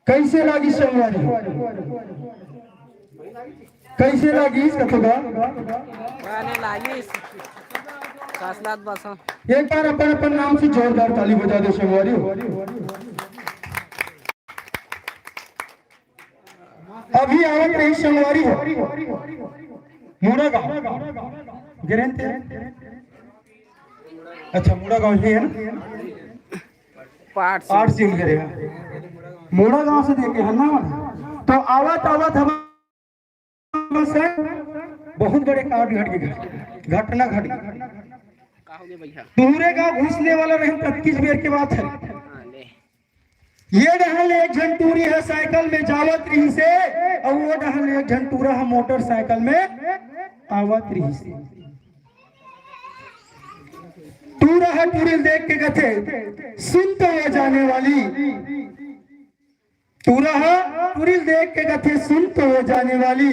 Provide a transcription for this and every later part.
कैसे लागी संगवारी, कैसे लागी इसका खुदा गाने लागी कासलात बस। एक बार अपन अपन नाम से जोरदार ताली बजा दो संगवारी। अभी आवत रही संगवारी हो मुड़ा गाँव गिरते। अच्छा मुड़ा गाँव ही है ना, पार्ट सील करेगा मुड़ा गाँव से देखे है ना। तो आवत आवत हम बहुत बड़े कांड घटना घट गई। पूरे गाँव घुसने वाला रहे 25 बेर के बात है। ये डहल एक झंटूरी है साइकिल में जावत रही से, और वो डहल एक झंटूरा है मोटरसाइकिल में आवत रही से। टूरा है टूरी देख के गथे सुन तो हो जाने वाली, टूरा है टूरी देख के गथे सुन तो हो जाने वाली।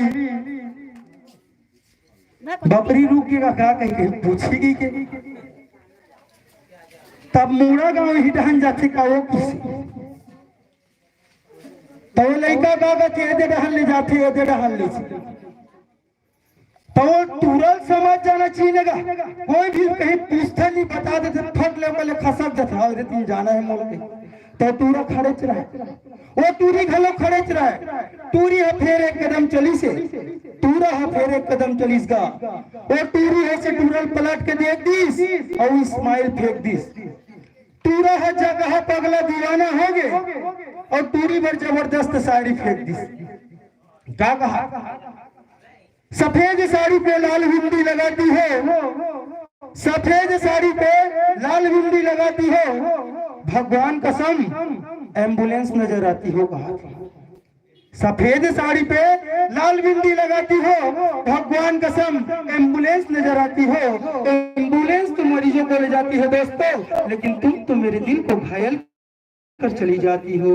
बकरी रुकेगा क्या कहीं पूछेगी के, तब मुड़ा गाँव ही डहन जाते का वो किसी तो लड़का कागज ये डहल ले जाते ये डहल ले तो तुरंत समझ जाना चाहिए। कोई भी कहीं पूछते नहीं बता देते फट ले वाले खसक देता तुम जाना है मोल के तो टूरा खड़े रहा वो टूरी घलो खड़े रहा टूरी है फिर एक कदम चली से, टूरा है फिर एक कदम चलीस गा वो टूरी है से टूरल पलट के देख दीस और स्माइल फेंक दीस। टूरा है जगह पगला दीवाना हो गए और टूरी पर जबरदस्त साड़ी फेंक दी। क्या कहा, सफेद साड़ी पे लाल बिंदी लगाती है, सफेद साड़ी पे लाल बिंदी लगाती है, भगवान कसम एम्बुलेंस नजर आती हो। कहा सफेद साड़ी पे लाल बिंदी लगाती हो, भगवान कसम एम्बुलेंस नजर आती हो। एम्बुलेंस तो मरीजों को ले जाती है दोस्तों, लेकिन तुम तो मेरे दिल को घायल कर चली जाती हो,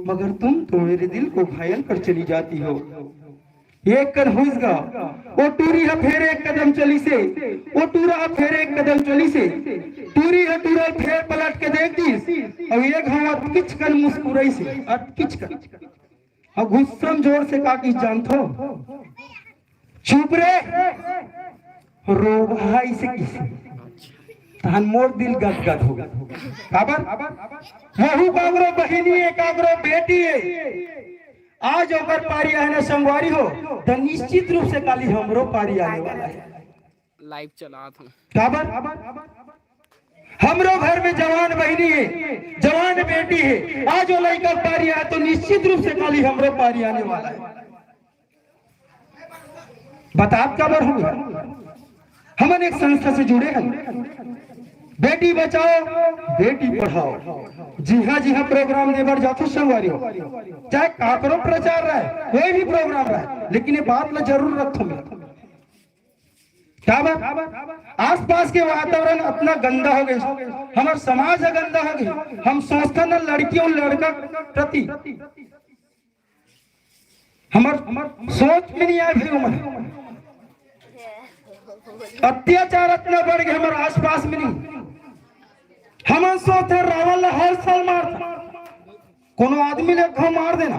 मगर तुम तो मेरे दिल को घायल कर चली जाती हो। एक कर हुईगा वो टूरी है फिर एक कदम चली से, वो टूरा है फिर एक कदम चली से, टूरी है टूरा फिर पलट के देख दी और एक हम अटकिच कर मुस्कुराई से, अटकिच कर और गुस्सम जोर से काकी जानतो चुप रे रो भाई से किसी तहन मोर दिल गदगद हो गया। खबर वहू कागरो बहिनी है कागरो बेटी है, आज अगर पारी आने संगवारी हो तो निश्चित रूप से काली हमरो पारी आने वाला है। लाइव चला था खबर हमरो घर में जवान बहनी है, जवान बेटी है, आज वो लड़का पारी आया तो निश्चित रूप से काली हमरो पारी आने वाला है। बता खबर होगा हम एक संस्था से जुड़े हैं, बेटी बचाओ बेटी पढ़ाओ। जी हाँ प्रोग्राम देवर जाते संगवारी हो चाहे काकरो प्रचार रहे कोई भी प्रोग्राम रहे, लेकिन ये बात ला जरूर रखो क्या बात आस पास के वातावरण इतना गंदा हो गया, हमारा समाज गंदा हो गया। हम सोचते न लड़कियों लड़का प्रति हमार सोच में नहीं आए, फिर अत्याचार इतना बढ़ गया हमारे आस पास में नहीं। हम सोचते रावण हर साल मारता, कोनो आदमी ने घाव मार देना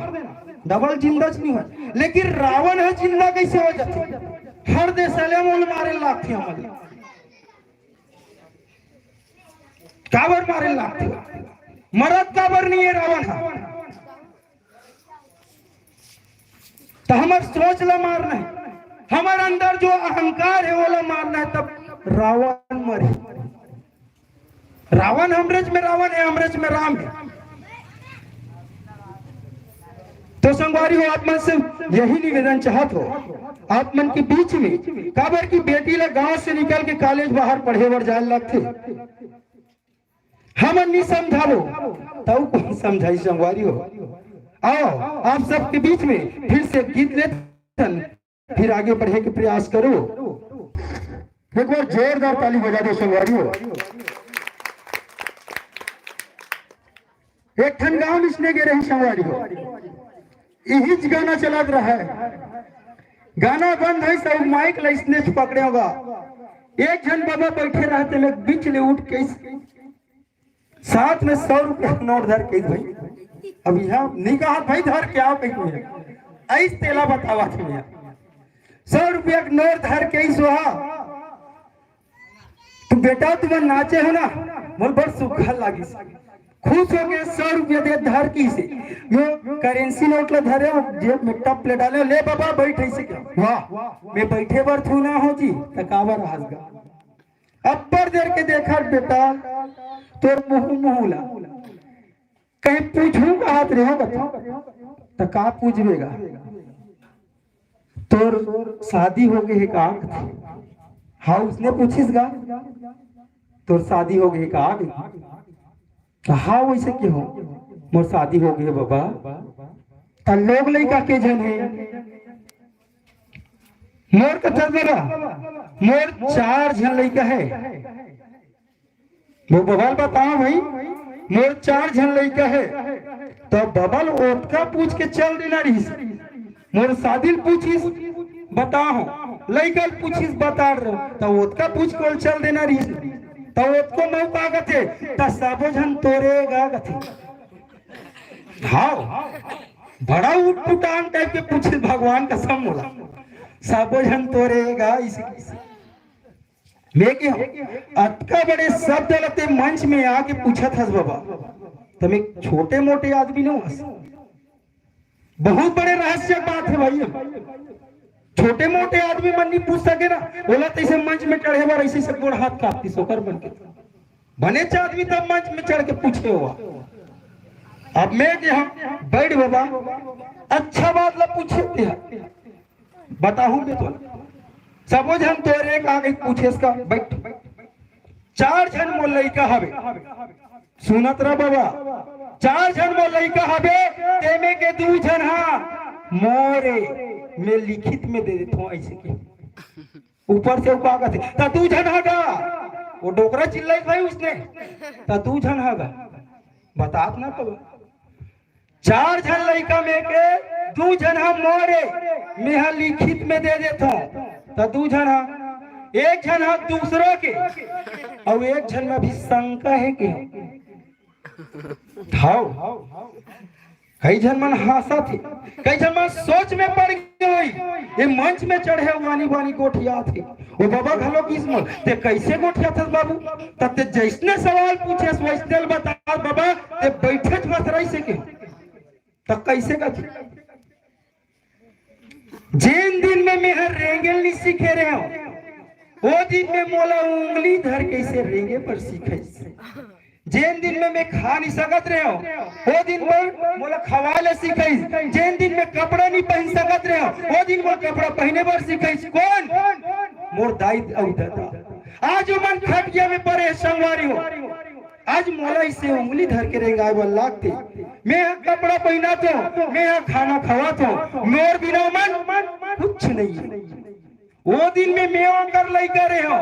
डबल जिंदा नहीं हो, लेकिन रावण है जिंदा कैसे हो जाती। हर देश मारे लाख काबर मारे लाख मरद काबर नहीं है रावण है। तो हमार सोच ला मारना है, हमारे अंदर जो अहंकार है वो ला मारना है, तब रावण मरे। रावण अमृत में रावण है, अमृत में राम है। तो संगवारी हो आप मन से यही निवेदन चाहत हो आप मन के बीच में काबर की बेटी ला गांव से निकल के कॉलेज बाहर पढ़े बर जाए लगते, हम नहीं समझाओ तब कौन समझाई संगवारी हो। आओ आप सबके बीच में फिर से गीत लेते फिर आगे बढ़े के प्रयास करो। एक बार जोरदार ताली बजा दो संगवारी हो। एक ठन गाँव लिखने गए रही संगवारी हो, यही गाना चला रहा है, गाना बंद है सब माइक लाइसने पकड़े होगा। एक जन बाबा बैठे रहते लोग बीच ले उठ के साथ में 100 रुपया नोट धर के भाई अब यहाँ निकाह भाई धर क्या कही ऐस तेला बतावा थे भैया 100 रुपया के नोट धर के ही सोहा तो बेटा तुम नाचे हो ना मोर बड़ सुखा लागी खुश हो गए 100 रुपया दे धर की से मैं करेंसी नोट ला धरे जेब में टप ले डाले ले बाबा बैठ ऐसे क्या वाह मैं बैठे बर थू ना हो जी तकावर हंसगा अब्बर देर के देखा बेटा तोर मुंह मुहला कहीं पूछू का हाथ रहो बता तो का पूछबेगा तोर शादी हो गई है का हाँ उसने पूछिस गा तोर शादी हो गई का हाँ वैसे क्यों हो मोर शादी हो गई बाबा तो लोग लड़का के जन है मोर कथा मेरा मोर 4 जन लड़का है वो बवाल बताओ भाई मोर 4 जन लड़का है तो बबल ओटका पूछ के चल देना रही मोर शादी पूछिस बताओ लड़का पूछिस बता रहे तो ओटका पूछ के चल देना रही तो ओटको मौका गथे तो सबो जन तोरेगा गथे हाँ बड़ा उठपुटान टाइप के पूछिस भगवान का सब मोला सबो जन तोरेगा इसी मैं क्या अटका बड़े शब्द लगते मंच में आके पूछा था बाबा तुम एक छोटे मोटे आदमी न हो बहुत बड़े रहस्य बात है भाई छोटे मोटे आदमी मन नहीं पूछ सके ना बोला तो ऐसे मंच में चढ़े बार ऐसे सब गोड़ हाथ काटती सोकर बन के बने च आदमी तब मंच में चढ़ के पूछे हुआ अब मैं क्या बैठ बाबा अच्छा बात ला पूछे बताऊं मैं तो सबो जन तोरे का आगे पूछे इसका बैठ 4 जन मोर लइका हवे सुनत रह बाबा 4 जन मोर लइका हवे तेमे के 2 जन हा मोरे मैं लिखित में दे देता हूं ऐसे के ऊपर से का कहते ता 2 जन हागा वो डोकरा चिल्लाई भाई उसने ता 2 जन हागा बतात ना तो 4 जन लइका में के 2 जन हा मोरे मैं लिखित में दे देता हूं तो 2 जन हा 1 जन हा दूसरा के और 1 जन में भी शंका है के हाँ कई जन मन हासा थे कई जन मन सोच में पड़ गई ये मंच में चढ़े वानी वानी गोठिया थे वो बाबा घलो किस मन ते कैसे गोठिया थे बाबू तब ते जैसने सवाल पूछे वैसने बता बाबा ते बैठे मत रही से के तब कैसे का जिन दिन में मैं हर रेंगल नहीं सीखे रहे हो वो दिन में मोला उंगली धर कैसे रेंगे पर सीखे जिन दिन में मैं खा नहीं सकत रहे हो वो दिन में मोला खवाले सीखे जिन दिन में कपड़ा नहीं पहन सकत रहे हो वो दिन में कपड़ा पहने पर सीखे कौन मोर दाई और दादा आज मन खट गया में परे संगवारी हो आज मोला इसे उंगली धर के रेंगाए वाला लागते मैं कपड़ा पहना तो मैं खाना खवा तो मोर बिना मन कुछ नहीं वो दिन में मैं कर लाई करे हो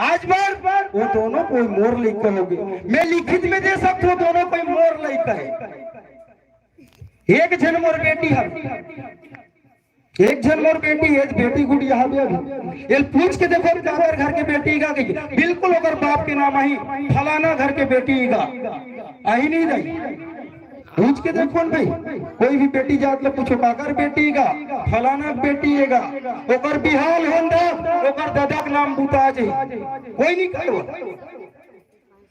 आज बार वो दोनों कोई मोर लेकर हो गए मैं लिखित में दे सकता हूँ दोनों कोई मोर लेकर है 1 जन मोर बेटी है 1 जन मोर बेटी है बेटी गुड़िया है ये पूछ के देखो घर के बेटी का गई बिल्कुल अगर बाप के नाम आई फलाना घर के बेटी का आई नहीं रही पूछ के देखो भाई कोई भी बेटी जात ले पूछो काकर बेटी का फलाना बेटी है ओकर बिहाल होंदा ओकर दादा के नाम बूता जाए कोई नहीं कहो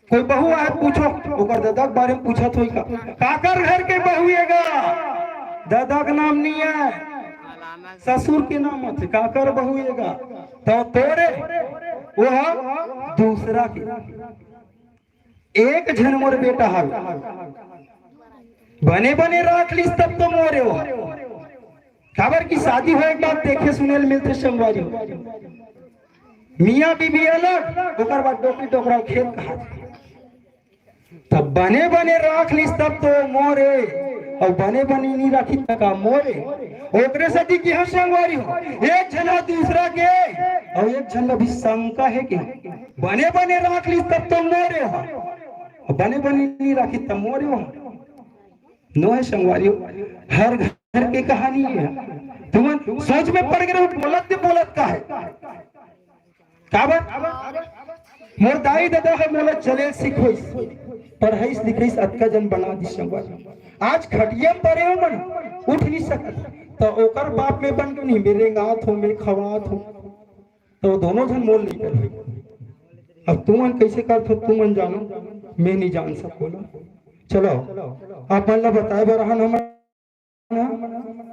कोई बहू आए पूछो ओकर दादा के बारे में पूछा तो काकर घर के बहू है दादा का नाम नहीं है ससुर के नाम है काकर बहू है तो तोरे वो दूसरा के 1 जन मोर बेटा है बने बने राख ली तब तो मोरे हो खबर की शादी हो एक बात देखे सुने मिलते संगवारी मियाँ बीबी अलग ओकर बाद डोकरी टोकरा खेत कहा तब बने बने राख ली तब तो मोरे और बने बने नहीं राखी तक मोरे ओकरे सदी की हम संगवारी हो 1 जना दूसरा के और 1 जन भी शंका है कि बने बने राख ली तब तो मोरे हो बने बने नहीं राखी तब मोरे हो नो है संगवारी हर घर की कहानी है तुम सोच में पड़ गए बोलत का है काबर मोर दाई दादा है मोला चले सीखो पढ़ाई लिखाई अतका जन बना दी संगवारी। आज खटिया में पड़े हो मन उठ नहीं सकत, तो ओकर बाप में बन के नहीं मेरे गाँव हो मेरे खवात हो, तो दोनों जन मोल नहीं कर। अब तू मन कैसे कर तो तू मन जानो, मैं नहीं जान सको। चलो आप मन ला बताए बरहन हम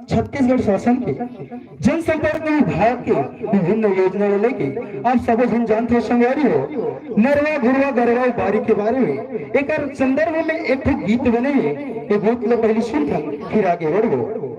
छत्तीसगढ़ शासन के जनसंपर्क विभाग के विभिन्न योजना लेके आप सब जन जानते हो संगवारी हो नरवा गुरवा गरवा बारी के बारे में। एक संदर्भ में एक गीत बने हैं, ये गीत लो पहले सुन था फिर आगे बढ़ो।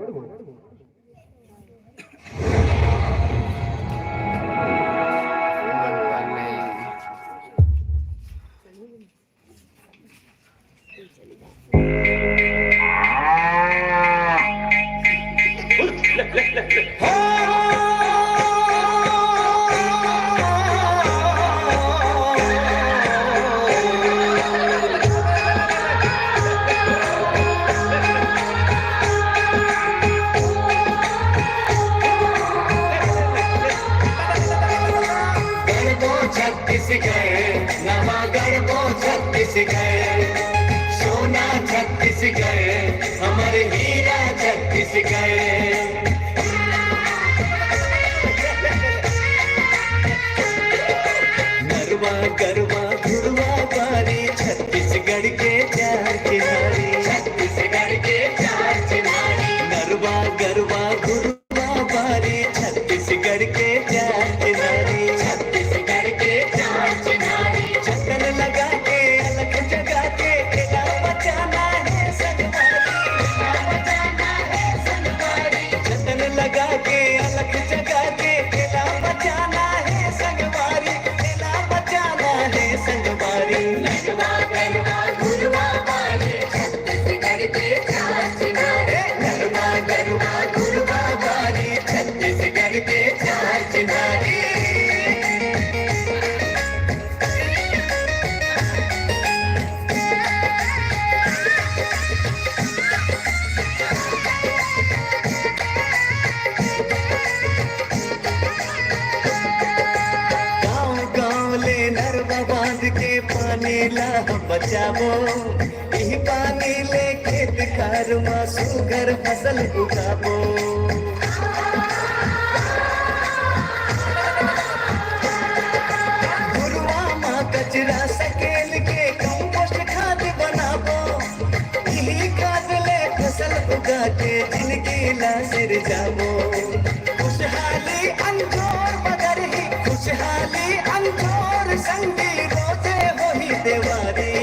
सोना छत्तीसगढ़ हमारे हीरा छत्तीसगढ़। नरवा गरवा घुरवा बारी छत्तीसगढ़ के चार चिनारी, छत्तीसगढ़ के चार चिनारी। नरवा गरवा घुरवा बारी छत्तीसगढ़ के चार चिनारी, छत्तीसगढ़ के चार चिनारी। छतन लगा के अलग जगा के खेला बचाना है संगवारी, बचाना है संगवारी। छतन लगा के अलग जगा के खेला बचाना है संगवारी, खेला बचाना है संगवारी। नरवा गरवा घुरवा बारी छत्तीसगढ़ के चार चिनारी, नरवा गरवा घुरवा बारी छत्तीसगढ़ के चार चिनारी। पानी ला बचाबो, यही पानी ले खेत खार में सुगर फसल उगाबो। गुरुआ माँ कचरा सकेल के कंपोस्ट खाद बनाबो, यही खाद ले फसल उगा के जिंदगी ला सिर जाबो। खुशहाली अंजोर मगर ही खुशहाली अंजोर संगी रोजे वही देवारी।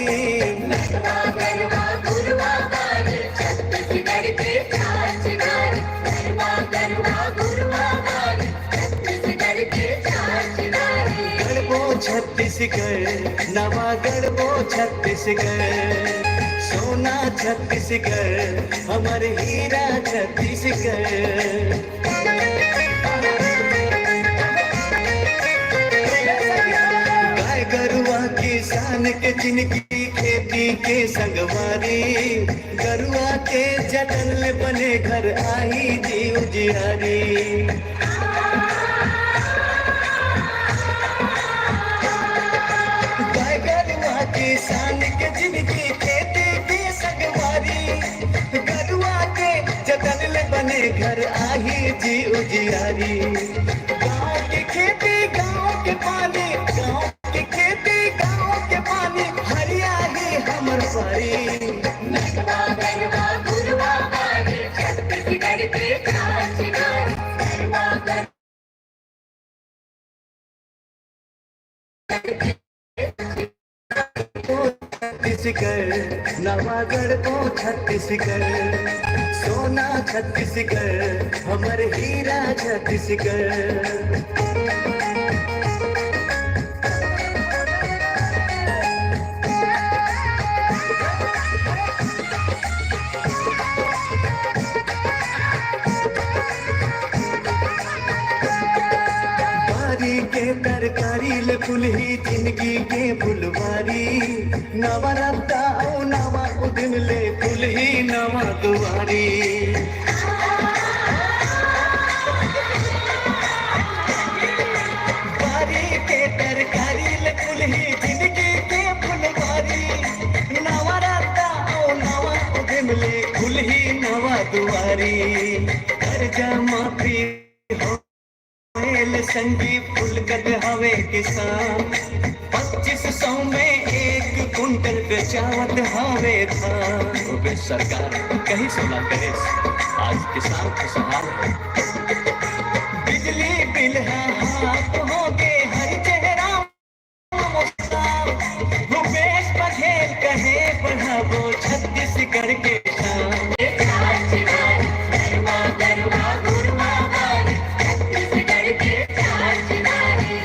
नरवा गरवा घुरवा बारी छत्तीसगढ़ के चार चिनारी, नरवा गरवा घुरवा बारी छत्तीसगढ़ के चार चिनारी। गढ़बो छत्तीसगढ़ नवा गढ़बो छत्तीसगढ़, सोना छत्तीसगढ़ हमारे हीरा छत्तीसगढ़। गरुआ किसान के जिनकी खेती के संगवारी, गरुआ के जतन ले बने घर आई जीव जिहारी। गाय गरुआ किसान के जिनकी खेती के संगवारी, गरुआ के जतन ले बने घर आई जीव जिहारी। गाँव की खेती गाँव के पानी, गाँव की खेती गाँव के पानी हरियाली हमर सारी। नरवा गरवा घुरवा बारी छत्तीसगढ़ के चार चिनारी, नरवा गरवा छत्तीसगढ़ नवा गढ़बो छत्तीसगढ़, सोना छत्तीसगढ़ हमर हीरा छत्तीसगढ़। के तरकारी ले फुलही जिंदगी के फुलवारी, नवा रत्ता ओ नवा उदिन ले फुलही नवा दुआरी। बारी के तरकारी ले फुलही जिंदगी के फुलवारी, नवा दुआरी कर्जा माफी होएल संगी फुलकत हवे किसान 2500 में 1 कुंटल बेचावत हवे धान। सरकार कहीं सुना करे आज किसान खुशहाल है। बिजली बिल हाथ हो गए हर चेहरा भूपेश बघेल कहे बढ़ावो छत्तीसगढ़ के शान।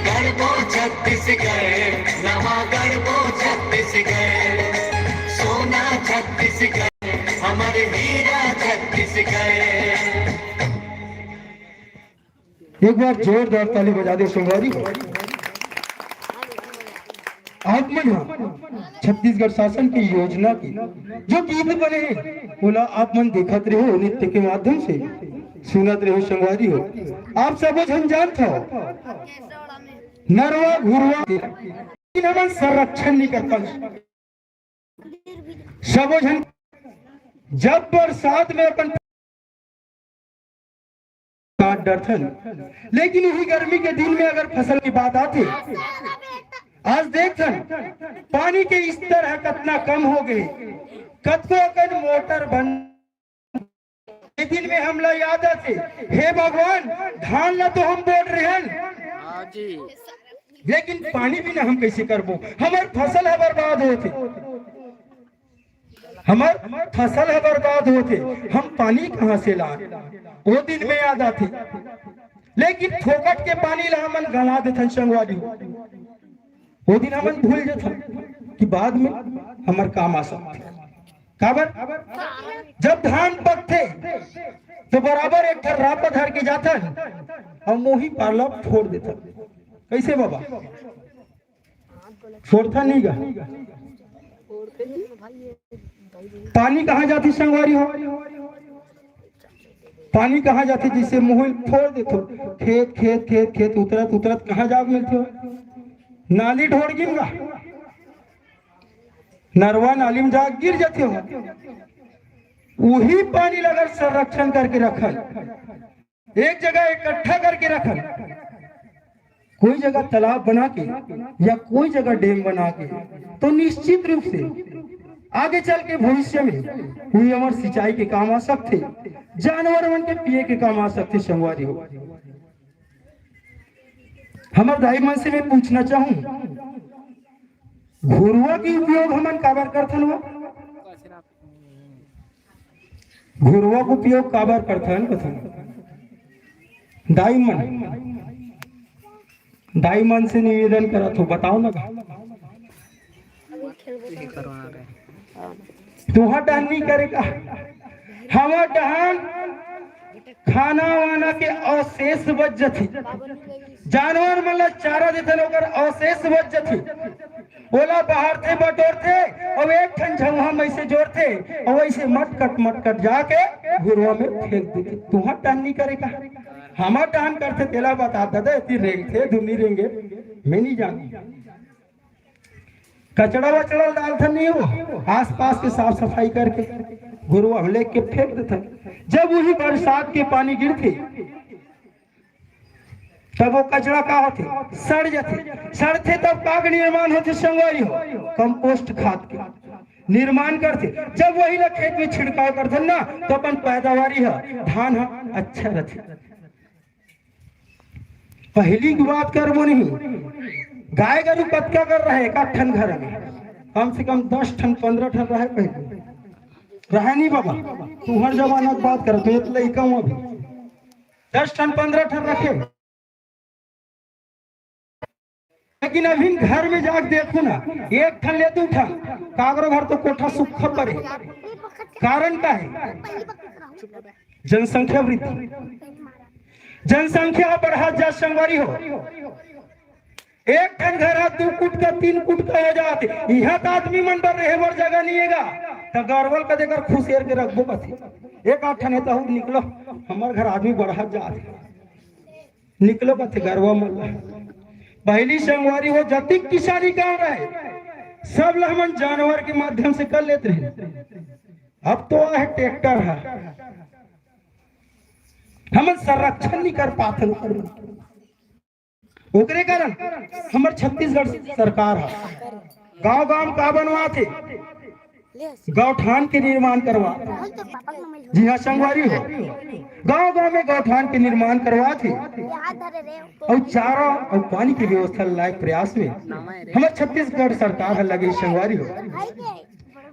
गढ़बो छत्तीसगढ़ नवा गढ़बो छत्तीसगढ़ सोना छत्तीसगढ़ हमारे हीरा छत्तीसगढ़। एक बार जोरदार ताली बजा दे संगवारी। आगमन छत्तीसगढ़ शासन की योजना की जो गीत बने हैं बोला आगमन देखत रहो नृत्य के माध्यम से सुनत रहो संगवारी हो। आप सब झंझान था नरवा घुरवा हमन संरक्षण नहीं कर पाए सब झन जब बरसात में अपन डरथन, लेकिन यही गर्मी के दिन में अगर फसल की बात आती आज देखथन पानी के स्तर है कितना कम हो गए कतको अकन मोटर बन दिन में हमला याद आते हे भगवान धान ला तो हम बोल रहे हैं लेकिन पानी भी ना हम कैसे करबो हमार फसल है बर्बाद होते हमार फसल है बर्बाद होते हम पानी कहाँ से ला वो दिन में याद आते लेकिन फोकट के पानी ला हमन गंवा देथन संगवारी वो दिन हमन भूल जाथन कि बाद में हमार काम आ सकते काबर जब धान पकते तो बराबर एक रापा धर के जाथन और मोही पारला छोड़ देथन कैसे बाबा छोड़ता नहीं गा पानी कहाँ जाती संगवारी हो पानी कहाँ जाती जिससे मुँह फोड़ देते खेत खेत खेत खेत उतरत उतरत कहाँ जाग मिलते हो नाली ढोड़ गिनगा नरवा नाली में जाग गिर जाते हो वही पानी अगर संरक्षण करके रखल एक जगह इकट्ठा करके रखल कोई जगह तालाब बना के या कोई जगह डैम बना के तो निश्चित रूप से आगे चल के भविष्य में हुई हमारे सिंचाई के काम आ सकते जानवर मन के पिए के काम आ सकते संगवारी हो हमारे दाई मन से मैं पूछना चाहूं घुरुआ की उपयोग हमन काबर करथन हुआ घुरुआ को उपयोग काबर करथन कथन दाई मन से निवेदन करा तो बताओ ना तुहा डहन नहीं करेगा हमार डहन खाना वाना के अवशेष बच जाती जानवर मतलब चारा देते ओकर अवशेष बच जाती ओला बाहर थे बटोरते और एक ठन झंगा में से जोड़ते और वैसे मटकट जाके गुरुआ में फेंक देते तुहा टहन नहीं करेगा हमार टहन करते तेला बता दादा इतनी रेंग थे धुनी रेंगे मैं नहीं जानती कचड़ा वचड़ा डालता नहीं हो आसपास के साफ सफाई करके गुरुआ लेके फेंक देता जब वही बरसात के पानी गिरते तब वो कचरा का होते सड़ जाते सड़ते तब काग निर्माण होते संगवारी हो कंपोस्ट खाद के निर्माण करते जब वही ना खेत में छिड़काव करते ना तो अपन पैदावारी है धान है अच्छा रहते पहली की बात करबो नहीं गाय गरु कतका कर रहे एक ठन घर में कम से कम 10 ठन 15 ठन रहे पहले रहे नहीं बाबा तू हर जमाना की बात कर तो लड़का हूँ अभी 10 ठन 15 ठन रखे लेकिन अभी घर में जाके देखो ना एक ठन ले 2 ठन कागरो घर तो कोठा सूखा पड़े कारण क्या है जनसंख्या वृद्धि जनसंख्या बढ़ा जा संगवारी हो एक ठन घर है 2 कुट का 3 कुट का हो जाते यहाँ तो आदमी मन पर रहे बर जगह नहीं है तो गौरवल का देकर खुशेर के रखबो कथे एक आठ ठन तो निकलो हमारे घर आदमी बढ़ा जाते निकलो कथे गरवा मन पहली संगवारी हो जति किसानी काम रहे सब हमन जानवर के माध्यम से कर लेते रहे अब तो है ट्रैक्टर है हम संरक्षण नहीं कर पाते ओकरे कारण हमार छत्तीसगढ़ सरकार है गांव गांव का बनवा थे गौठान के निर्माण करवा। जी हाँ संगवारी हो, गांव गांव में गौठान के निर्माण करवा थे और चारा और पानी की व्यवस्था लायक प्रयास में हमारे छत्तीसगढ़ सरकार लगे संगवारी हो।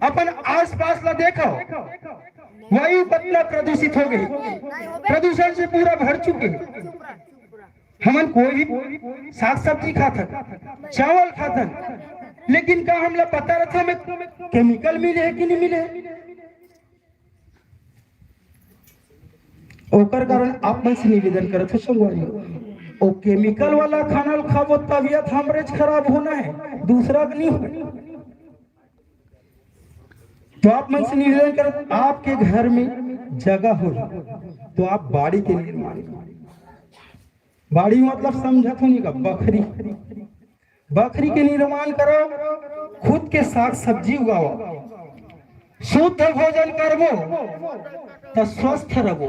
अपन आस पास ला देखो वायु कितना प्रदूषित हो गई, प्रदूषण से पूरा भर चुके। हमन कोई भी साग सब्जी खाता, चावल खाता, लेकिन का हमला पता रहता हमें केमिकल मिले है कि नहीं मिले। ओकर कारण आप मन से निवेदन करत हो संगवारी ओ केमिकल वाला खाना खाबो तबियत हमरे खराब होना है, दूसरा नहीं हो। तो आप मन से निवेदन करत आपके घर में जगह हो तो आप बाड़ी के निर्माण करो। बाड़ी मतलब समझत हो नहीं का बकरी के निर्माण करो, खुद के साग सब्जी उगाओ, शुद्ध भोजन करबो तो स्वस्थ रहो,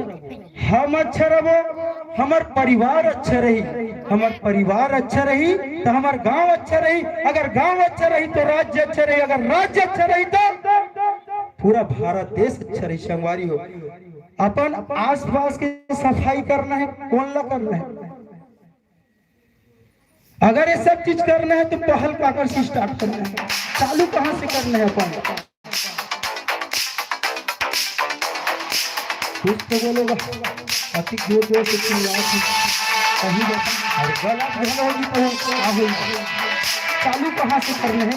हम अच्छा रहो, हमार परिवार अच्छा रही, हमार परिवार अच्छा रही तो हमार गांव अच्छा रही, अगर गांव अच्छा रही तो राज्य अच्छा रही, अगर राज्य अच्छा रही तो पूरा भारत देश अच्छा रही। संगवारी हो अपन आस पास की सफाई करना है, कौन ला करना है। अगर ये सब चीज करना है तो पहल पाकर से स्टार्ट करना है, चालू कहां से करना है अपन कुछ तो बोलोगा अति जोर जोर से कहीं और गलत होगी तो क्या होगा। चालू कहां से करना है,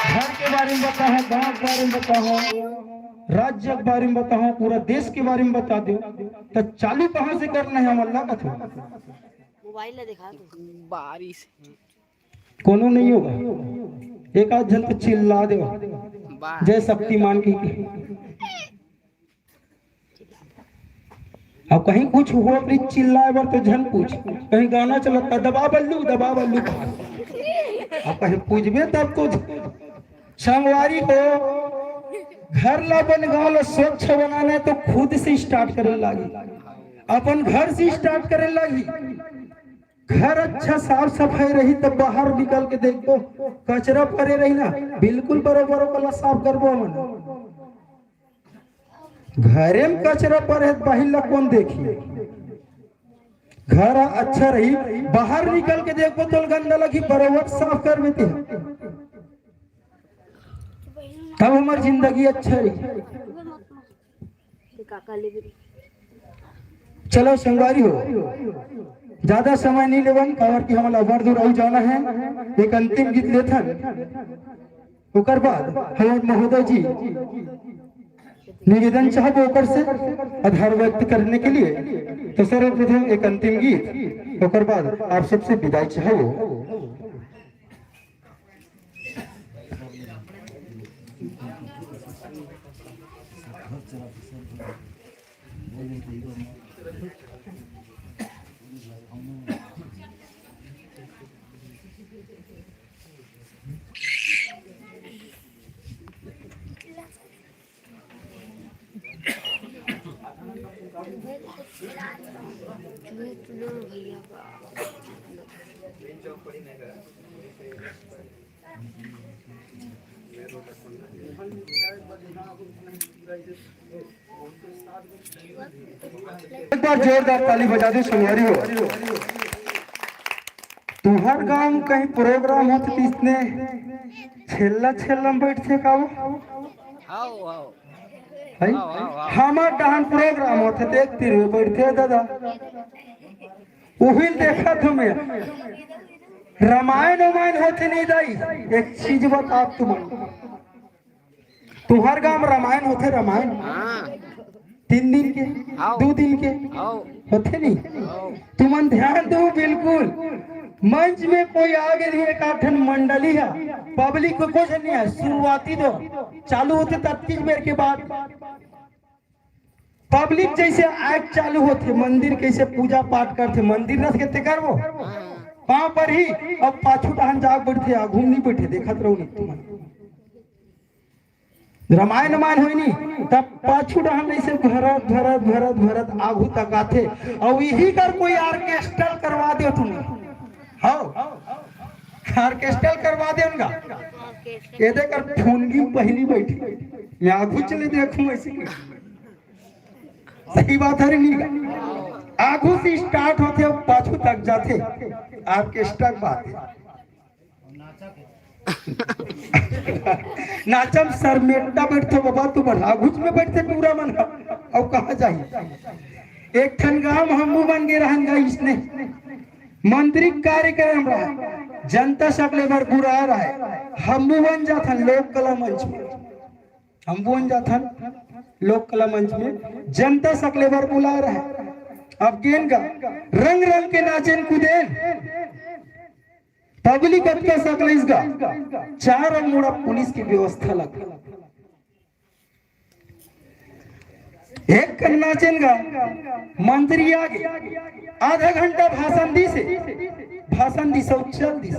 घर के बारे में बताओ, गांव के बारे में बताओ, राज्य के बारे में बताओ, पूरा देश के बारे में बता दो, तो चालू कहां से करना है। हम अल्लाह का मोबाइल दिखा दो, बारिश कोनो नहीं होगा, एक आध जन तो चिल्ला दे जय शक्तिमान की। अब कहीं कुछ हुआ अपनी चिल्लाए बार तो जन पूछ, कहीं गाना चलता दबा बल्लू अब कहीं पूछबे तब तो। संगवारी को घर ला बन गाँव ला स्वच्छ बनाना है तो खुद से स्टार्ट करे लगी, अपन घर से स्टार्ट करे लगी। घर अच्छा साफ सफाई रही तब बाहर निकल के देखो कचरा पड़े रही ना, बिल्कुल बरोबर वाला साफ करबो। मन घरे में कचरा पड़े बाहर ला कौन देखिए, घर अच्छा रही बाहर निकल के देखो तो गंदा लगी बरोबर साफ कर देते तब हमारी जिंदगी अच्छा रही। चलो संगवारी हो ज्यादा समय नहीं लेवन कावर की हमारा बड़ दूर आई जाना है। एक अंतिम गीत लेथन ओकर बाद हमारे महोदय जी निवेदन चाहबो ओकर से आधार व्यक्त करने के लिए। तो सर्वप्रथम एक अंतिम गीत ओकर बाद आप सबसे विदाई चाहबो। एक बार जोरदार ताली बजा दे संगवारी हो। तुम्हार गांव में कहीं प्रोग्राम हो तो इसने छेल्ला में बैठते का हमार डांस प्रोग्राम होते देखते रहो बैठते दादा वही देखा तुम्हें रामायण होते नहीं दाई। एक चीज बता तुम्हार गांव रामायण होते, रामायण 3 दिन के 2 दिन के होते नहीं। तुम ध्यान दो बिल्कुल मंच में कोई आगे नहीं, एक आठन मंडली है पब्लिक को कुछ नहीं है। शुरुआती दो चालू होते 33 मिनट के बाद पब्लिक जैसे एक्ट चालू होते, मंदिर कैसे पूजा पाठ करते, मंदिर रथ के करवो वहां पर ही अब पाछू टहन जाग बैठे घूम नहीं बैठे देखत रहो नहीं। रामायण मान होई नहीं तब पाछू डहन ऐसे घरत घरत घरत घरत आगू तक आथे और यही कर कोई ऑर्केस्ट्रल करवा दे तुम हां ऑर्केस्ट्रल करवा दे उनका ये देकर फूनगी पहली बैठी मैं आगू चले देखूं ऐसे सही बात है नहीं का आगू से स्टार्ट होते और पाछू तक जाते ऑर्केस्ट्रा बात है नाचम सरमेटा बैठते बाबा तू बढ़ा घुच में बैठते पूरा मन और कहा जाए एक ठन गांव हमू बन गए रहन इसने मंत्री कार्यक्रम रहा जनता सकले भर बुरा रहा है हमू बन जाथन लोक कला मंच में हम बन जाथन लोक कला मंच में जनता सकले भर बुला रहा है अब गेन का रंग रंग के नाचन कूदेन पब्लिक के सकले इसका चार और मोड़ा पुलिस की व्यवस्था लगा एक करना चेंगा मंत्री आगे आधा घंटा भाषण दी से सब चल दी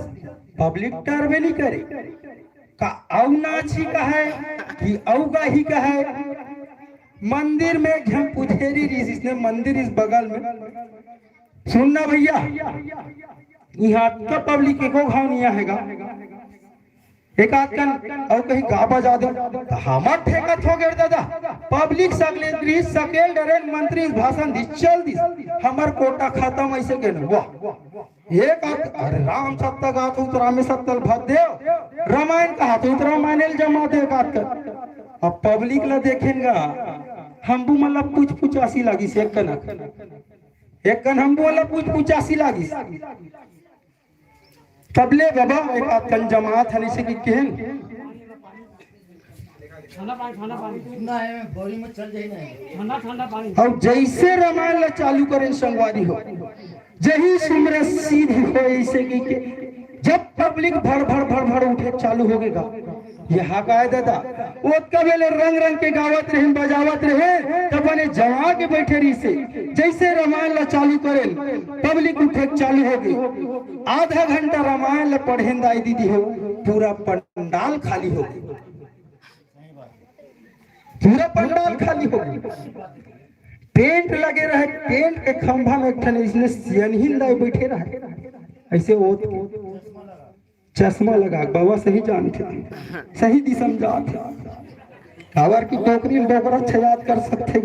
पब्लिक टर्वे नहीं करे का औ नाची का है कि औगा ही का है मंदिर में हम पुथेरी रीस इसने मंदिर इस बगल में सुनना भैया यहाँ का पब्लिक एको घाव नहीं आएगा एक आध कन और कहीं गा बजा दो हमार ठेका हो गए दादा पब्लिक सकले दृश्य सकेल डरेन मंत्री भाषण दी चल दी हमार कोटा खत्म ऐसे के वाह एक आध अरे राम सत्ता गा तो उतरा में सत्तल भद देव रामायण कहा तो उतरा मानेल जमा दे का अब पब्लिक ला देखेंगा हम बु मतलब पूछ पूछासी लगी से एक कन हम बोला पूछ पूछासी लगी तबले बाबा एक आध कन जमात हनी से की केहन ठंडा है बोरी में चल जाई ना ठंडा पानी और जैसे रामायण ला चालू करें संगवारी हो जही सुमरे सीधी हो ऐसे की के जब पब्लिक भर भर भर भर उठे चालू हो गएगा यहाँ का है दादा वो कबेले रंग रंग के गावत रहे बजावत रहे तब बने जमा के बैठे रही से जैसे रामायण ला चालू करे पब्लिक उठे चालू हो गई आधा घंटा रामायण ला पढ़े दाई दीदी हो पूरा पंडाल खाली हो गई पूरा पंडाल खाली हो गई टेंट लगे रहे टेंट के खंभा में एक इसने सियनहीन दाई बैठे रहे ऐसे वो चश्मा लगा बाबा सही जानते सही दिशा में जाते कावर की टोकरी डोकरा छयाद कर सकते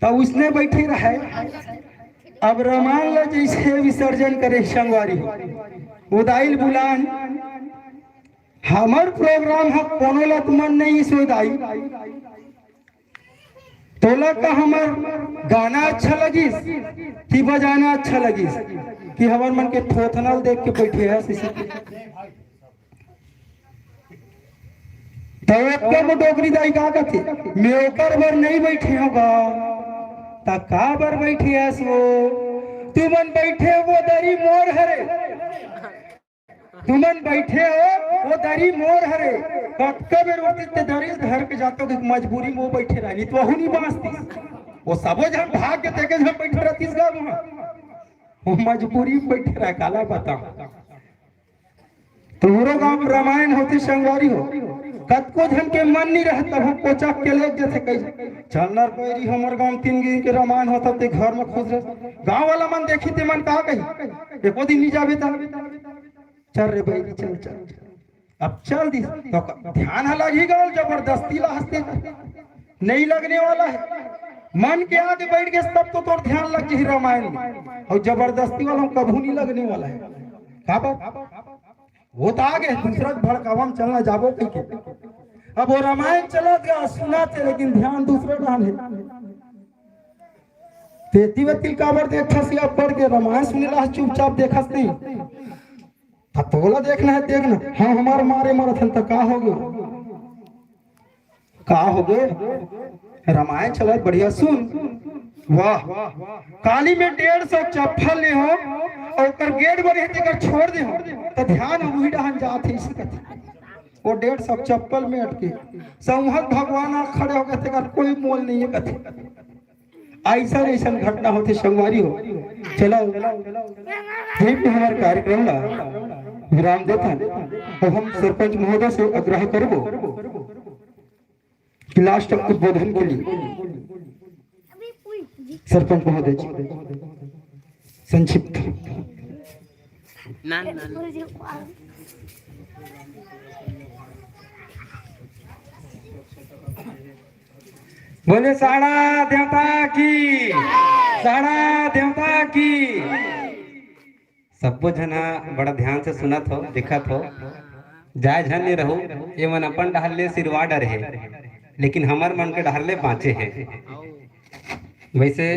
तब उसने बैठे रहे अब रामायण ला जैसे विसर्जन करे संगवारी उदाइल बुलान हमार प्रोग्राम है कोनो ला तुमन नहीं सोदाई तोला का हमार गाना अच्छा लगिस कि बजाना अच्छा लगिस कि हमार मन के थोथनल देख के बैठे है तो डोकरी दाई का कथे मैं ओकर बर नहीं बैठे होगा ता का बर बैठे है सो तुमन बैठे वो दरी मोर हरे तुमन बैठे हो वो दरी मोर हरे कब रोटी ते दरी धर के जातो कि मजबूरी में वो बैठे रहनी तो वहु नहीं बांसती वो सबो जन भाग के देखे जब बैठे रहतीस गा वो मजबूरी में बैठे रह काला बता तोरो गांव रामायण होती संगवारी हो कतको जन के मन नहीं रहता हम कोचा के ले जैसे कही चलनर कोई हमर गांव 3 दिन के रामायण होता ते घर में खुश रह गांव वाला मन देखी ते मन का कही एको दिन नहीं जाबे ता चल रे भाई चल चल अब चल दी तो ध्यान लगी गल जबरदस्ती ला हंसते नहीं लगने वाला है मन के आगे बैठ गए तब तो तोर ध्यान लग जाए रामायण में और जबरदस्ती वालों कभी नहीं लगने वाला है का बात वो तो आगे दूसरा भड़कावा में चलना जाबो कहीं अब वो रामायण चला गया सुना थे लेकिन ध्यान दूसरे डाल है तेती वतिल काबर देखा सिया पढ़ के रामायण सुने ला चुपचाप देखस नहीं तोला देखना है देखना हाँ हमारे मारे मरथन तो का हो गए रामायण चला बढ़िया सुन वाह काली में 150 चप्पल ले हो और कर गेट बने तेकर छोड़ दे हो तो ध्यान वही डहन जाते इसी कथे वो 150 चप्पल में अटके संहत भगवान खड़े हो गए तेकर कोई मोल नहीं है कथे ऐसा ऐसा घटना होते संगवारी हो चलो हमारे कार्यक्रम ला विराम देथन। अब हम सरपंच महोदय से आग्रह करबो कि लास्ट उद्बोधन के लिए सरपंच महोदय जी संक्षिप्त। ना ना बोले साड़ा देवता की, साड़ा देवता की। सबको जना बड़ा ध्यान से सुनत हो, दिखत हो, जाय झन नहीं रहो। ये मन अपन डहले सिरवा डर है, लेकिन हमार मन के डहले बाँचे है। वैसे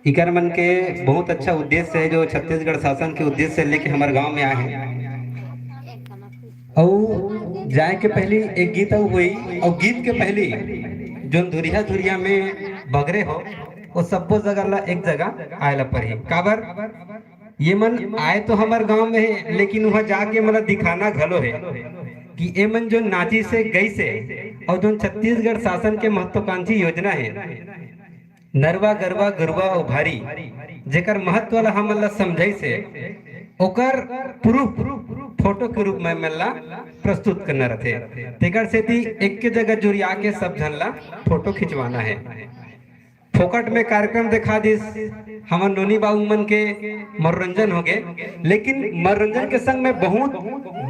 इकर मन के बहुत अच्छा उद्देश्य है, जो छत्तीसगढ़ शासन के उद्देश्य से लेके हमारे गांव में आए हैं। और जाए के पहले एक गीत हुई, और गीत के पहले जो धुरिया धुरिया में बगरे हो वो सबको जगह ला एक जगह आयला पर ही काबर ये मन आए तो हमारे गांव में है, लेकिन वहां जाके मतलब दिखाना घलो है कि ये मन जो नाची से गई से, और जो छत्तीसगढ़ शासन के महत्वाकांक्षी योजना है नरवा गरवा गरुवा और भारी, जेकर महत्व ला हम ला समझाई से ओकर प्रूफ फोटो के रूप में मला प्रस्तुत करना रहते। तेकर से थी एक के जगह जुड़िया के सब झन ला फोटो खिंचवाना है। फोकट में कार्यक्रम दिखा दिस, हमार नोनी बाबू मन के मनोरंजन हो गए, लेकिन मनोरंजन के संग में बहुत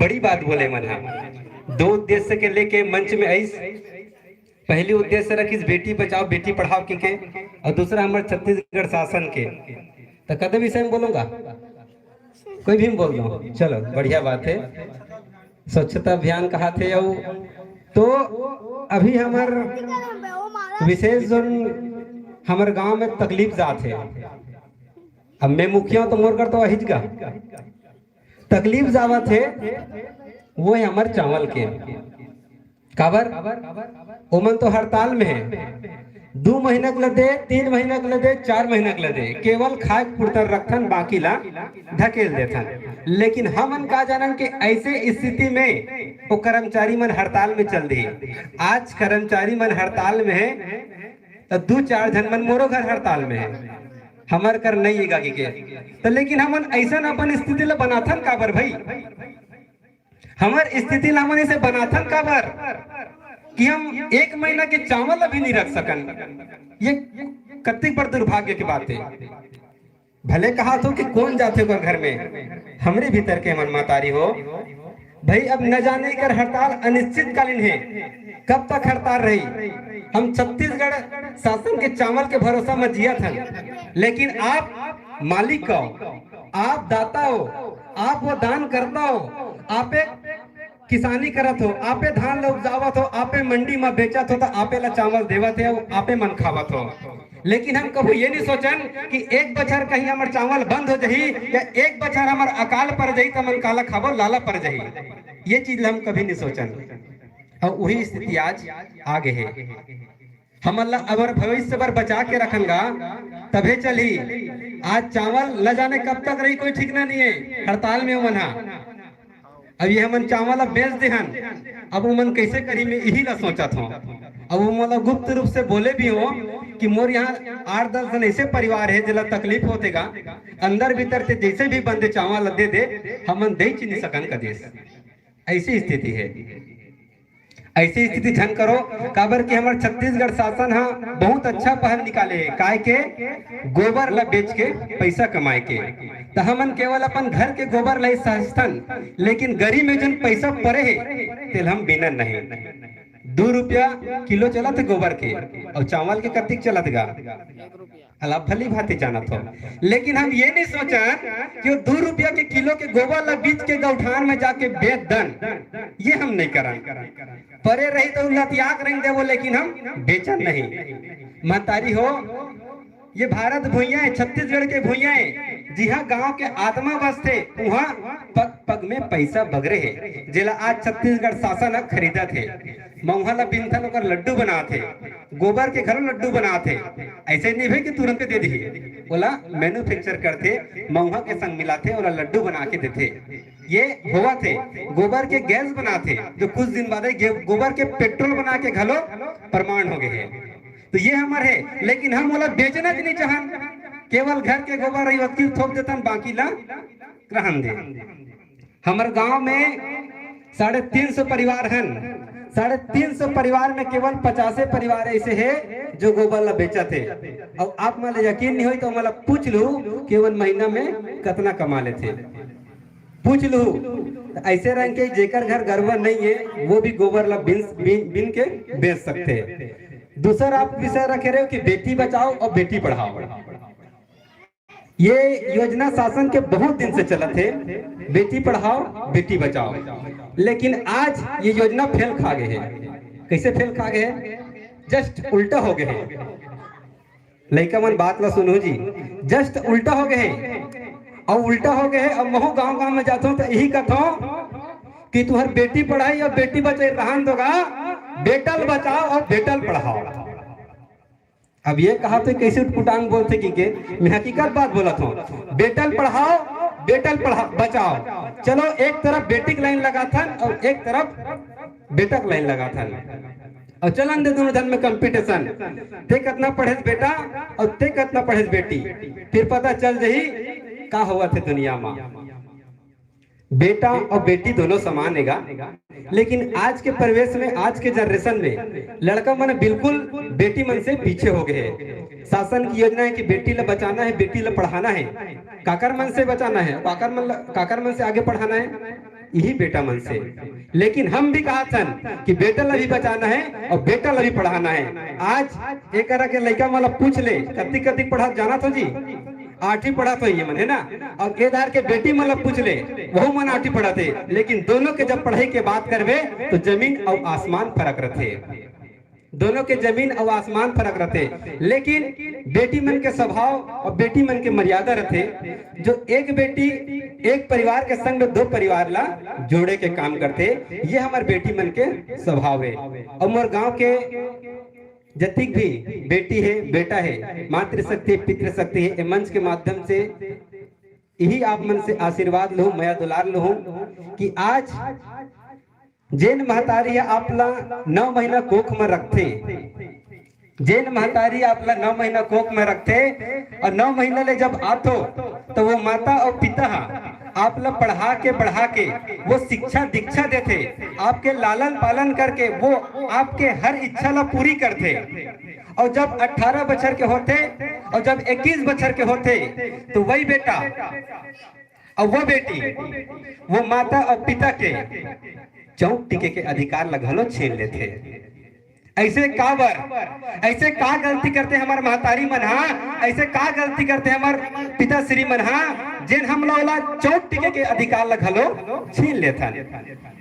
बड़ी बात बोले मन है। दो उद्देश्य के लेके मंच में आई। पहली उद्देश्य रखिस बेटी बचाओ बेटी पढ़ाओ के, और दूसरा हमारे छत्तीसगढ़ शासन के। तो कदे विषय में बोलूंगा, कोई भी बोल दो, चलो बढ़िया बात है। स्वच्छता अभियान कहा थे तो अभी हमार विशेष जो हमारे गांव में तकलीफ जात है। अब मैं मुखिया तो मोर कर तो अहिज का तकलीफ जावत है, वो है हमारे चावल के। काबर ओमन तो हड़ताल में है, 2 महीना के लदे, 3 महीना के लदे, 4 महीना के लदे केवल खाए पुरतर रखन, बाकी ला ढकेल देथन। लेकिन हमन का जानन के ऐसे स्थिति में वो कर्मचारी मन हड़ताल में चल दी। आज कर्मचारी मन हड़ताल में है तो 2-4 जन मन मोरो घर हड़ताल में है, हमार कर नहीं गागी के। तो लेकिन हमन ऐसा अपन स्थिति ला बनाथन काबर भाई, हमार स्थिति ला हमन इसे बनाथन काबर कि हम 1 महीना के चावल अभी नहीं रख सकन। ये कत्ती बड़ दुर्भाग्य की बात है। भले कहा तो कि कौन जाते को घर में, हमरे भीतर के मन मातारी हो भाई। अब न जाने कर हड़ताल अनिश्चितकालीन है, कब तक हड़ताल रही। हम छत्तीसगढ़ शासन के चावल के भरोसा में जिया था, लेकिन आप मालिक हो, आप दाता हो, आप वो दान करता हो, आपे किसानी करत हो, आपे धान ला उपजावत हो, आपे मंडी में बेचत हो, तो आपे ला चावल देवत है, आपे मन खावत हो। लेकिन हम कभी ये नहीं सोचन कि एक बछर कहीं हमार चावल बंद हो जाही, या एक बछर हमार अकाल पड़ जाही तो मन काला खाबो लाला पड़ जाही। ये चीज हम कभी नहीं सोचन, और वही स्थिति आज आगे है। हम अल्लाह अगर भविष्य पर बचा के रखंगा तभी चली। आज चावल ल जाने कब तक रही कोई ठीक नहीं है, हड़ताल में मना। अब ये हमन चावल अब बेच देहन, अब वो मन कैसे करी मैं यही ला सोचा था। अब वो मतलब गुप्त रूप से बोले भी हो कि मोर यहाँ 8-10 जन ऐसे परिवार है जिला तकलीफ होतेगा, अंदर भीतर से जैसे भी बंदे चावल दे दे, हमन दे नहीं सकन का देश। ऐसी स्थिति है, ऐसी स्थिति झन करो काबर कि हमारे छत्तीसगढ़ शासन हाँ बहुत अच्छा पहल निकाले है, काय के गोबर ला बेच के पैसा कमाए के। तो हमन केवल अपन घर के गोबर ला सहस्थन, लेकिन गरीब में जन पैसा पड़े है तेल हम बिना नहीं। 2 रुपया किलो चलत गोबर के, और चावल के कतिक चलत गा अला भली भांति जानत हो। लेकिन हम ये नहीं सोचा कि 2 रुपया के किलो के गोबर ला बीच के गौठान में जाके बेच दन, ये हम नहीं करा। परे रही तो लतियाक रंग देवो, लेकिन हम बेचन नहीं। महतारी हो, ये भारत भुइया है, छत्तीसगढ़ के भुइया है, जी हाँ गांव के आत्मा बसते वहाँ पग पग में पैसा बगरे है, जिला आज छत्तीसगढ़ शासन खरीदा थे। मऊहा ला बिनथन ओकर लड्डू बनाते, गोबर के घर लड्डू बनाते। ऐसे नहीं भाई कि तुरंत दे दी, बोला मैन्युफैक्चर करते, मऊहा के संग मिलाते और लड्डू बना के देते। ये हुआ थे गोबर के गैस बनाते, जो कुछ दिन बाद गोबर के पेट्रोल बना के घलो प्रमाण हो गए हैं। तो ये हमारे है, लेकिन हम बोला बेचना नहीं चाहन, केवल घर के गोबर रही वकील थोप देता, बाकी ला रहन दे। हमारे गांव में 350 परिवार हैं। 350 परिवार में केवल 50 परिवार ऐसे हैं जो गोबर ला बेचा थे। और आप मतलब यकीन नहीं हो तो मतलब पूछ लू केवल महीना में कितना कमा लेते, पूछ लू। ऐसे रंग के जेकर घर गरबा नहीं है वो भी गोबर ला बिन के बेच सकते हैं। दूसरा आप विषय रखे रहे हो कि बेटी बचाओ और बेटी पढ़ाओ। ये योजना शासन के बहुत दिन से चलत है, बेटी पढ़ाओ बेटी बचाओ। लेकिन आज ये योजना फेल खा गए है। कैसे फेल खा गए है? जस्ट उल्टा हो गए है। लड़का मन बात ला सुनो जी, जस्ट उल्टा हो गए है। और उल्टा हो गए है। अब महू गांव गांव में जाता हूँ तो यही कहता हूँ कि तुम्हार बेटी पढ़ाई और बेटी बचाई रहन दोगा, बेटल बचाओ और बेटल पढ़ाओ। अब ये कहा तो कैसे उटपुटांग बोलते कि मैं हकीकत बात बोला था। बेटल पढ़ाओ बेटल बचाओ। चलो एक तरफ बेटी की लाइन लगा था और एक तरफ बेटा की लाइन लगा था और चलन दे दोनों धन में कंपटीशन। ते कितना पढ़े बेटा और ते कितना पढ़े बेटी, फिर पता चल जाही का हुआ थे दुनिया में। बेटा और बेटी दोनों समान हैगा। लेकिन आज के परिवेश में, आज के जनरेशन में लड़का मन बिल्कुल बेटी मन से पीछे हो गए हैं। शासन की योजना है कि बेटी ला बचाना है, बेटी ला पढ़ाना है। काकर मन से बचाना है, काकर मन से आगे पढ़ाना है, यही बेटा मन से। लेकिन हम भी कहा था कि बेटा ला भी बचाना है और बेटा ला भी पढ़ाना है। आज एक के लड़का वाला पूछ ले कति कति पढ़ा जाना था जी, 8वीं पढ़ा तो ये मन है ना। और केदार के बेटी मतलब पूछ ले वो मन 8वीं पढ़ा थे। लेकिन दोनों के जब पढ़ाई के बात करवे तो जमीन और आसमान फर्क रहते। दोनों के जमीन और आसमान फर्क रहते। लेकिन बेटी मन के स्वभाव और बेटी मन के मर्यादा रहते। जो एक बेटी एक परिवार के संग 2 परिवार ला जोड़े के काम करते, ये हमारे बेटी मन के स्वभाव है। और मोर गांव के जतिक भी बेटी है बेटा है, मातृशक्ति पितृशक्ति है, मंच के माध्यम से यही आप मन से आशीर्वाद लो, मया दुलार लो कि आज जैन महतारी आपला 9 महीना कोख में रखते। जैन महतारी आपला 9 महीना कोख में रखते और 9 महीना ले जब आतो तो वो माता और पिता आपला पढ़ा के बढ़ा के वो शिक्षा दीक्षा देते, आपके लालन पालन करके वो आपके हर इच्छा ला पूरी करते। और जब 18 बछर के होते और जब 21 बछर के होते तो वही बेटा और वो बेटी वो माता और पिता के चौक टिके के अधिकार लगलो छीन लेते। ऐसे का बर, ऐसे का गलती करते हमारे महतारी मन, ऐसे का गलती करते हमारे पिता श्री मन, जिन हम लोग चौक टिके के अधिकार लगलो छीन लेता।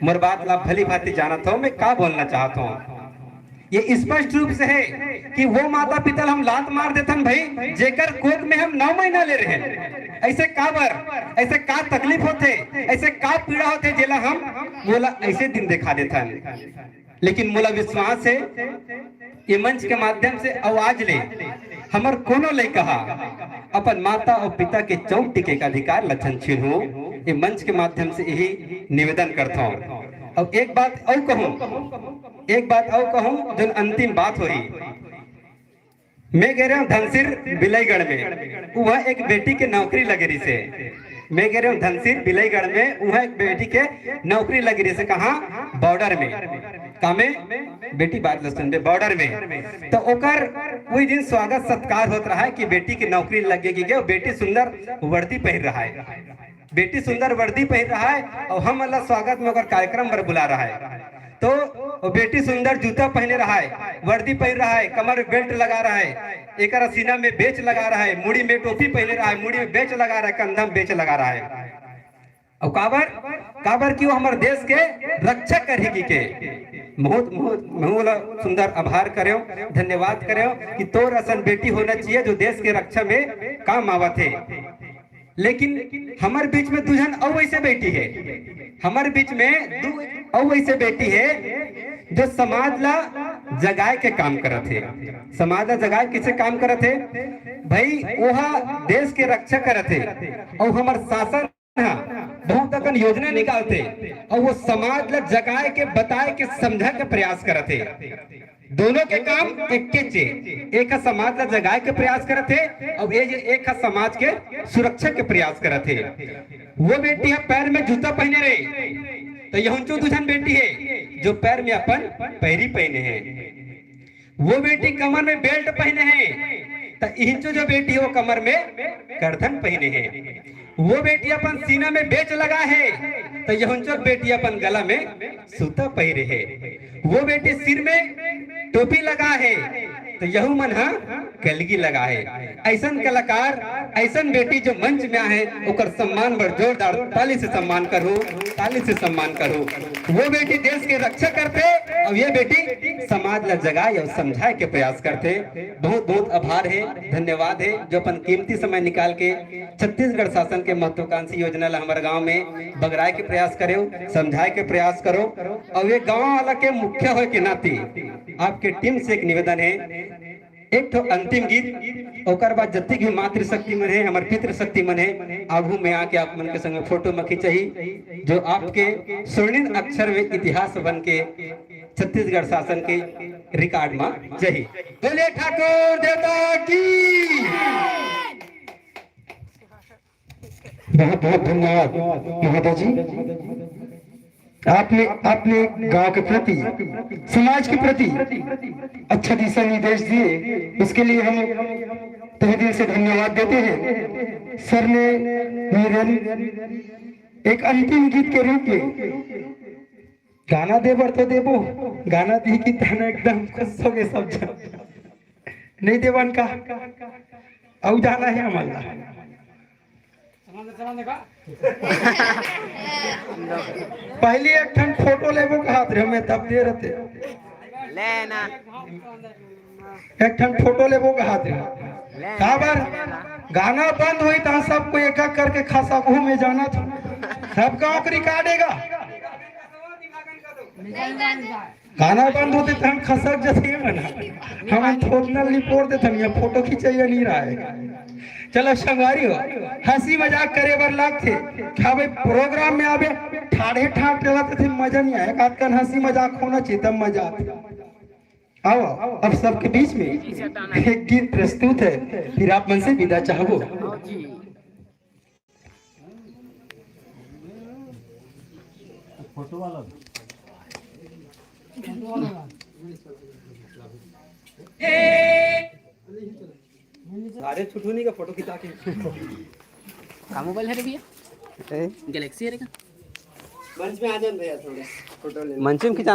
मोर बात ला भली भांति जानत हो मैं का बोलना चाहता हूँ। ये स्पष्ट रूप से है कि वो माता पिता हम लात मार देते भाई जेकर कोख में हम 9 महीना ले रहे हैं। ऐसे का बर, ऐसे का तकलीफ होते, ऐसे का पीड़ा होते जेला हम बोला ऐसे दिन दिखा देता। लेकिन मोला विश्वास है ये मंच के माध्यम से आवाज ले हमार कोनो ले कहा अपन माता और पिता के चौक टिके का अधिकार लक्षण छीन हो। ये मंच के माध्यम से यही निवेदन करता हूँ। अब एक बात और कहूँ जो अंतिम बात हुई। मैं कह रहा हूँ धनसिर बिलईगढ़ में वह एक बेटी के नौकरी लगे रही से। मैं कह रहा हूँ धनसिर बिलईगढ़ में वह एक बेटी के नौकरी लगी रही से। कहा? बॉर्डर में। कामे बेटी बात सुन बॉर्डर में। तो ओकर वही दिन स्वागत सत्कार होता रहा है कि बेटी की नौकरी लगेगी के। बेटी सुंदर वर्दी पहन रहा है, बेटी सुंदर वर्दी पहन रहा है और हम अल्लाह स्वागत में अगर कार्यक्रम पर बुला रहा है। तो बेटी सुंदर जूता पहने रहा है, वर्दी पहन रहा है, कमर में बेल्ट लगा रहा है, एक सीना में बेच लगा रहा है, मुड़ी में टोपी पहने रहा है, मुड़ी में बेच लगा रहा है, कंधा में बेच लगा रहा है। और काबर की वो हमारे देश के रक्षा करेगी के। बहुत सुंदर आभार करो, धन्यवाद करो कि तोर असन बेटी होना चाहिए जो देश के रक्षा में काम आवत है। लेकिन हमारे बीच में दुल्हन और वैसे बेटी है, हमारे बीच में और वैसे बेटी है जो समाज ला जगाए के काम करत है। समाज ला जगाए किसे काम करत है भाई? वह देश के रक्षा करत है और हमारे शासन बहुत अकन योजना निकालते और वो समाज ला जगाए के बताए के समझा के प्रयास करते। दोनों के काम एक समाज ला जगाए के प्रयास करते और एक समाज के सुरक्षा के प्रयास करते। वो बेटी है पैर में जूता पहने रहे, तो यहुंचो दूसरी बेटी है जो पैर में अपन पैरी पहने हैं। वो बेटी कमर में बेल्ट पहने हैं, तो इहिंचो जो बेटी है वो कमर में करधन पहने हैं। वो बेटी अपन सीना में बेच लगा है, तो यहुंचो बेटी अपन गला में सूता पहरे है। वो बेटी सिर में टोपी लगा है, तो यहू मन हा कलगी लगा है। ऐसन कलाकार, ऐसन बेटी जो मंच में है, ओकर सम्मान बर जोरदार ताली से सम्मान करो, ताली से सम्मान करो। वो बेटी देश के रक्षा करते और ये बेटी समाज ला जगाए और समझाए के प्रयास करते। बहुत बहुत आभार है, धन्यवाद है जो अपन कीमती समय निकाल के छत्तीसगढ़ शासन के महत्वाकांक्षी योजना ला हमारे गांव में बगराए के प्रयास करो, समझाए के प्रयास करो। और ये गांव वाला के मुख्य हो के नाते आपके टीम से एक निवेदन है, एक तो अंतिम गीत, ओकर बाद जत्ती भी मातृशक्ति मन है, हमारे पितृशक्ति मन है, आगू में आके आप मन के संग फोटो में खिंचाई जो आपके स्वर्णिम अक्षर में इतिहास बन के छत्तीसगढ़ शासन के रिकॉर्ड में जही। बोले ठाकुर देवता की। बहुत बहुत धन्यवाद महोदय जी। आपने गांव के प्रति, समाज के प्रति अच्छा दिशा निर्देश दिए, उसके लिए हम तहे दिल से धन्यवाद देते हैं। सर ने एक अंतिम गीत के रूप में गाना देवर तो देवो, गाना दी की ताना एकदम खुश हो गए सब जन। नहीं देवन का औ जाना है हमारा पहले एक ठन फोटो लेबो कहत रहे, मैं तब दे रहते लेना एक ठन फोटो लेबो कहत रहे। काबर गाना बंद हुई तो सबको एक एक करके खासा घूमे जाना था, सब गाँव को रिकॉर्डेगा। गाना बंद होते तो हम खसक जैसे मना हम थोड़ा रिपोर्ट देते हम, यहाँ फोटो खींचाइए नहीं रहा है। चलो संगवारी हो, हंसी मजाक करे बर लगते क्या भाई प्रोग्राम में आवे ठाड़े ठाट चलाते थे, मजा नहीं आया। आजकल हंसी मजाक होना चाहिए तब मजा आता। आओ अब सबके बीच में एक गीत प्रस्तुत है, फिर आप मन से विदा चाहो। फोटो वाला अरे छुटूनी का फोटो खिंचा के का मोबाइल है रे भैया? गैलेक्सी है रे का? मंच में आ जाए भैया, थोड़ा फोटो ले मंच में खिंचाना।